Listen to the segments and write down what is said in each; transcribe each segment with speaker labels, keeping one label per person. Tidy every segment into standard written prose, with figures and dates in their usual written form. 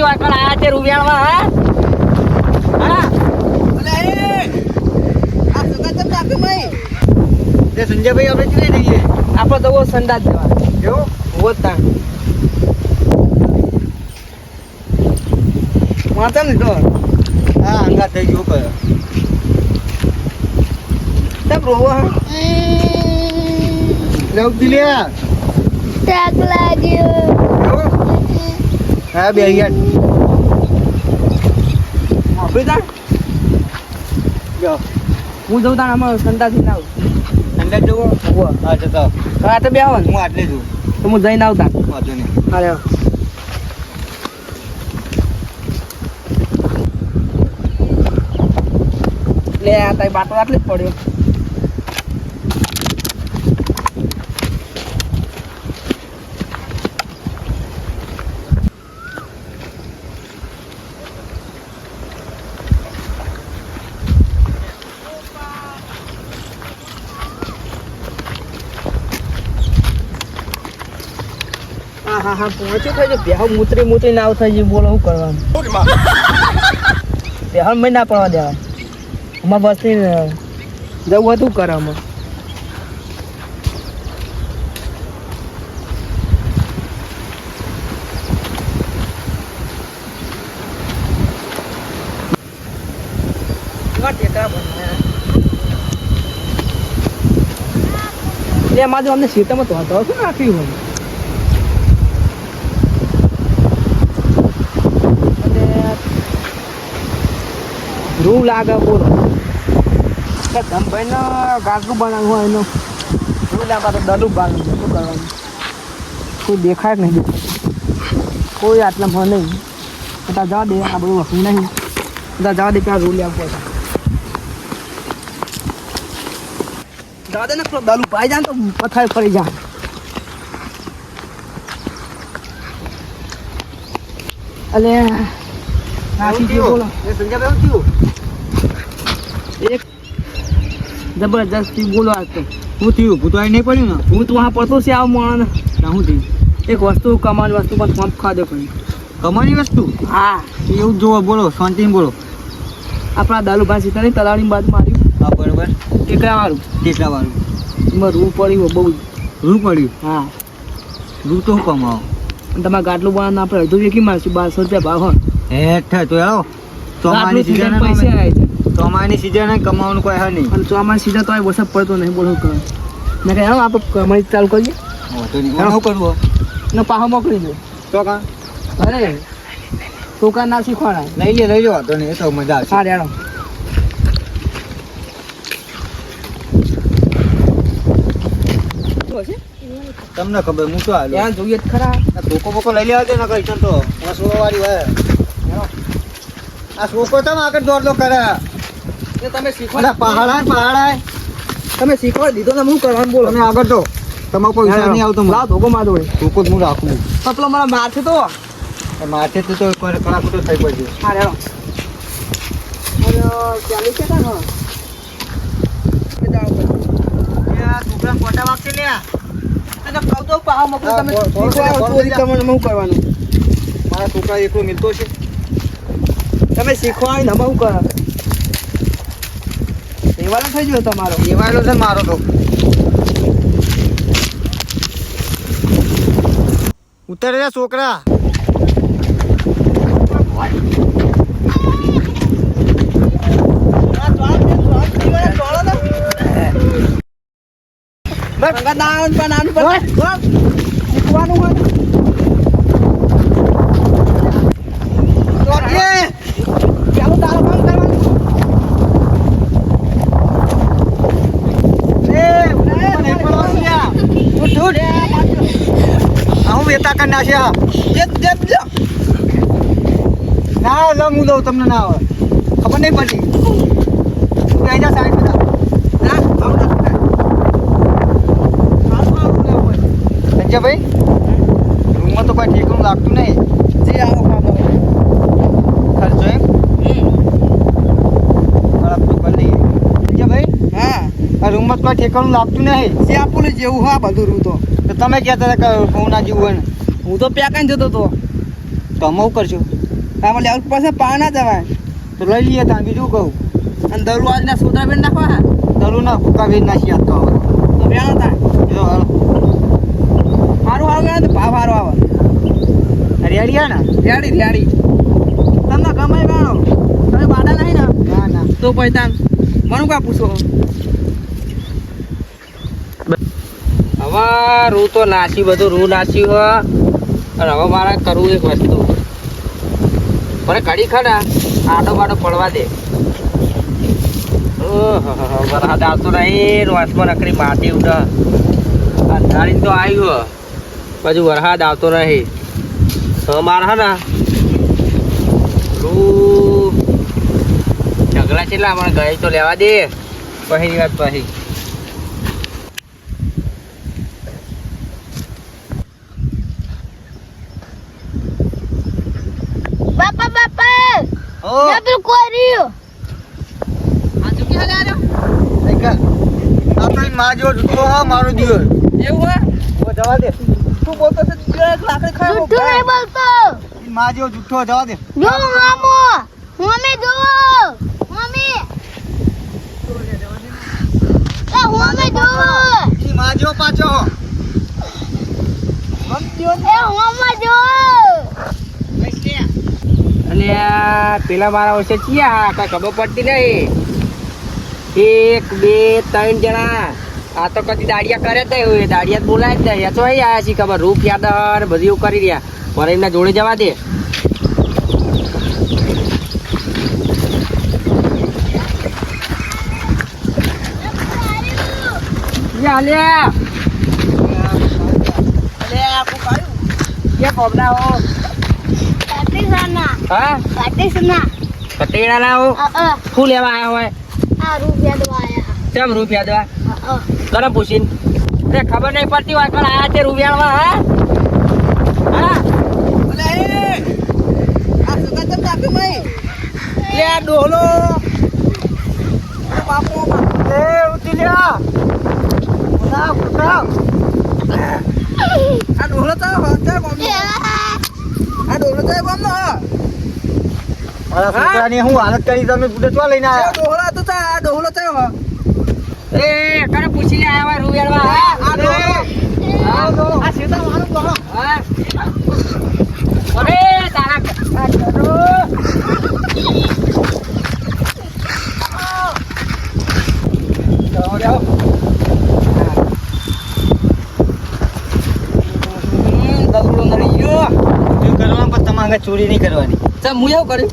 Speaker 1: વાકણ આયા છે રૂપિયામાં હા
Speaker 2: સંજયભાઈ આપણે ચીરે જઈએ
Speaker 1: આપણે તો સંડાસ જવા
Speaker 2: કેવું
Speaker 1: હોતા
Speaker 2: માતા ને તો હા અંગા થઈ ગયું કયો
Speaker 1: તબ રોવો
Speaker 2: લેવ દિલ્યા
Speaker 3: તાક લાગ્યો
Speaker 2: હા બે યાર
Speaker 1: આપણે તા
Speaker 2: જો
Speaker 1: હું જઉં તા આમાં સંડાસી ના
Speaker 2: અંદર જવો હા જતા
Speaker 1: આ તો બે આવો ને
Speaker 2: હું આટલે છું
Speaker 1: તો હું જઈને આવતા
Speaker 2: વાંધો નહીં
Speaker 1: અરે લે આ તારી બાટો આટલી જ પડ્યો હા હા પહોંચ્યું થઈ ગયું બેહો મૂતરી ના આવ થઈ ગયું બોલો શું કરવાનું બેહો મેં ના પડવા દેવા અમાર બસ જવું હતું કરે અમે એમાં જો અમને સીટામાં તો હતો શું નાખ્યું હોય રૂ લાગે બોલો ધમભાઈ ને ગાગું બનાવવું હોય એનો રૂ લાગે તો દડું બાંધવું શું કરવાનું કોઈ દેખાય જ નહીં કોઈ આટલામાં નહીં બધા જવા દે આ બધું વસ્તુ નહીં બધા જવા દે ત્યાં રૂ લેવું પડે જવા દે ને પેલો દલું પાઈ જાય તો પથાર ફરી જાય અલે બોલો
Speaker 2: સંજયભાઈ થયું
Speaker 1: એક જબરજસ્તી બોલો આ તો
Speaker 2: શું થયું ભૂતવાય નહીં પડ્યું ને
Speaker 1: હું તો વहाँ પડતો છે આવ માણસ
Speaker 2: ના શું થયું
Speaker 1: એક વસ્તુ કમાવાની વસ્તુ પણ ફોન ખાધો પણ
Speaker 2: કમાની વસ્તુ
Speaker 1: હા
Speaker 2: એવું જોવો બોલો શાંતિને બોલો
Speaker 1: આપણા દાલુભાઈ સીતાની તલાવની બાજુ માર્યું
Speaker 2: હા બરોબર
Speaker 1: ટેકરા વાળું
Speaker 2: કેટલા વાળું
Speaker 1: એમાં રૂ પડ્યું બહુ જ
Speaker 2: રૂ પડ્યું
Speaker 1: હા
Speaker 2: રૂ તો શું કમાવો
Speaker 1: અને તમારે ગાટલું બનાવવાનું આપણે અડધું વેકી મારશું 1200 રૂપિયા ભાવ હોય
Speaker 2: હેઠ તો આવો ચોમાની
Speaker 1: સીઝન
Speaker 2: સીઝન
Speaker 1: પૈસા આવે છે
Speaker 2: ચોમાની સીઝન કમાવાનું કોઈ હા નહીં
Speaker 1: અને ચોમાની સીઝન તો આ વરસાદ પડતો નહીં બોલો કરે ને કે આપણે કમાઈ ચાલુ કરીએ
Speaker 2: શું કરવું
Speaker 1: ને પાહો મોકલી દો
Speaker 2: તો કાં
Speaker 1: અરે છોકરા ના શીખવાડા
Speaker 2: લઈ લે વાંધો નહીં એ તો મજા આવશે
Speaker 1: હા રેડો
Speaker 2: તમને ખબર હું તો હાલો
Speaker 1: ત્યાં જોઈએ જ ખરા
Speaker 2: ધોકો બોકો લઈ લેવા દે ને કઈ તો આ સોળવાળી હોય આ સોકો તમે આગળ દોડલો કરે
Speaker 1: તમે
Speaker 2: અલા પહાડા
Speaker 1: તમે શીખવાડી દીધો ને હું કરવાનું બોલો
Speaker 2: તમે આગળ તો તમારો કોઈ વિચાર નહીં આવતો
Speaker 1: લાવ ધોકો માર દો
Speaker 2: ધોકો જ હું રાખું
Speaker 1: પતલો મારા મારશે તો
Speaker 2: માથે તો કડાકુટો થઈ પડશે
Speaker 1: હા રેડો અરે ચાલી છે કાં
Speaker 2: છોકરા ફોટા વાગશે લે
Speaker 1: અને કહું તો પાહો મોકલો તમે
Speaker 2: હા,
Speaker 1: શીખવાડો ચોરી તમને હું કરવાનું
Speaker 2: મારા છોકરા એકલો મિલતો છે
Speaker 1: તમે શીખવાડી ને હું કરો એવાનો થઈ ગયો તમારો
Speaker 2: એવાયેલો છે મારો તો ઉતર રે છોકરા
Speaker 1: શીખવાનું હોય ચાલો તારો કામ કરવાનું
Speaker 2: હું વેતા કરી નાખ્યા ના લો હું દઉં તમને ના આવે ખબર નહીં પડતી તું કહી જા સાઈડ બધા સંજયભાઈ રૂમમાં તો કોઈ ઠેકણું લાગતું નહીં
Speaker 1: જે આવો કામ
Speaker 2: ખર્ચો એમ ખરાબ તો કરી લઈએ સંજયભાઈ
Speaker 1: હા
Speaker 2: આ રૂમમાં તો કોઈ ઠેકણું લાગતું નહીં
Speaker 1: જે આપણને જેવું હા બધું રૂ તો
Speaker 2: તો તમે કહેતા હતા કે હું ના જીવું હોય ને
Speaker 1: હું તો પ્યાકાઈને જતો હતો
Speaker 2: તો અમે શું કરશું
Speaker 1: આમાં લેવું પડશે પાર ના જવાય
Speaker 2: તો લઈ લઈએ ત્યાં બીજું કહું
Speaker 1: અને દરુ આજના સોદા બેન નાખવા હા
Speaker 2: દરું ના ભૂકા વેચ નાખી આપતો હવે
Speaker 1: તો વેણો થાય
Speaker 2: જો હાલો
Speaker 1: સારું આવે ને તો ભાવ સારો આવે
Speaker 2: હરિયાળી ને
Speaker 1: રેડી તમને ગમે વેણો તમે બાડા નહીં ને
Speaker 2: ના ના
Speaker 1: તો પૈસા મને કા પૂછો હવે રૂ તો નાસી બધું રૂ નાસી હોય અને હવે મારે કરવું એક વસ્તુ મને ઘડી ખરા આડો બાડો પડવા દે વરસાદ આવતો નહીં વાસમાં નકરી માટી ઉઠા અંધારી તો આવ્યું પછી વરસાદ આવતો નહીં હવે મારે હા ને રૂ ઢગલા કેટલા મને ગઈ તો લેવા દે પછી વાત પછી
Speaker 3: બાપા બાપા
Speaker 2: ઓ
Speaker 3: ડબલ કોર્યું
Speaker 1: આ ચૂકી હાલે આર્યો
Speaker 2: સાયકલ આ તો માં જો જૂઠો હા મારો દિવસ
Speaker 1: એવું હે
Speaker 2: ઓ જવા દે
Speaker 1: તું બોલતો છે લાકડી ખાય
Speaker 3: જુઠ્ઠું નહીં બોલતો
Speaker 2: માં જો જૂઠો જવા દે
Speaker 3: જો મામો મમ્મી જો મમ્મી એ મમ્મી જો
Speaker 2: ઈ માં જો પાછો
Speaker 3: એ મમ્મા જો
Speaker 1: અને પેલા મારા વર્ષે ચિયા કઈ ખબર પડતી નહીં 1 2 3 જણા આ તો કદી દાડિયા કરે તો એવું દાડિયા બોલાય જ નહીં તો અહીં આવ્યા છીએ ખબર રૂપ યાદ ને બધું એવું કરી રહ્યા મારે એમના જોડે જવા દે કટેડા લાવો શું લેવા આવ્યા હોય કેમ રૂપિયા દવા કરે પૂછીને તે ખબર નહીં પડતી હોય પણ આયા તે રૂપિયામાં હા લે ડોલો બાપુ
Speaker 2: એ ઉઠી લ્યા ઉઠાવ ઉઠાવ
Speaker 1: આ ડોલો તો આ ડોલો તો કોમ
Speaker 2: મારા છોકરાની હું હાલત કરી તમે બુડે તો લઈને આયા
Speaker 1: ડોહલા તો આ ડોહલો થયો એ કરે પૂછી લે આયા રૂવેલવા આ ડોહલો આ સીતા મારું ડોહલો હા અરે તારા આ ડોહલો જાઓ દગડો નડી ગયો
Speaker 2: જો કરવા પણ તમારે ચોરી નહીં કરવાની
Speaker 1: ચા હું એવું કર્યું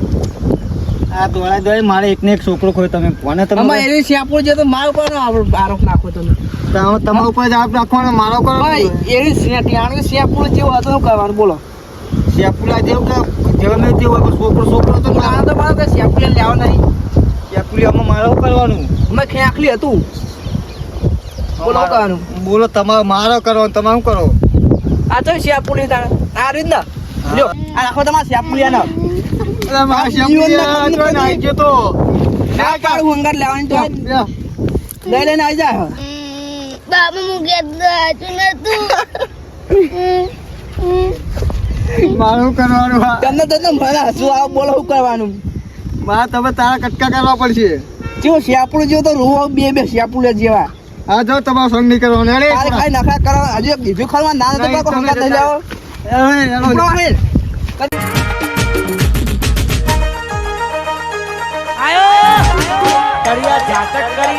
Speaker 2: આ દોડા દોડી મારે એકને એક છોકરો ખોયો તમે કોને તમે
Speaker 1: આમાં એની શેપુર જે તો માર ઉપર આરોપ નાખો તમે
Speaker 2: તમારા ઉપર જવાબ રાખવાનો મારો કરો
Speaker 1: ભાઈ એની શેટિયાણી શેપુર જેવું હતું શું કરવાનું બોલો
Speaker 2: શેપુલા જેવું કે જેવો મેં તેવો છોકરો છોકરો તો
Speaker 1: આ તો મારો કે શેપુર લેવા નહીં
Speaker 2: શેપુલિયામાં મારે શું કરવાનું
Speaker 1: મેં ખેંખલી હતું બોલો શું કરવાનું
Speaker 2: બોલો તમારે મારો કરો તમે શું કરો
Speaker 1: આ તો શેપુરી તારે આ રીત ના લ્યો આ રાખો તમારા શેપુરિયા ના
Speaker 2: અરે મારા શેપુલિયા જો નાઈ ગયો તો
Speaker 1: આ કાળું હંગાર લેવાની તો લઈ લઈને આવી જાય
Speaker 3: બાબા મુકે તું
Speaker 2: મારું કરવાનું હા
Speaker 1: તમને તો ભલા શું આવ બોલો શું કરવાનું
Speaker 2: મારે તમે તારા કટકા કરવા પડશે
Speaker 1: જેવો શેપુર જેવો તો રૂ બે શેપુર જેવા
Speaker 2: હા જો તમારો સંગ નહીં કરવાનો
Speaker 1: તારે ખાઈ નખરા કરવા હજુ બીજું ખરવા ના તો કોઈ હંગાર થઈ જાવ ઉપડો હે આયો કરિયા જાતક કરી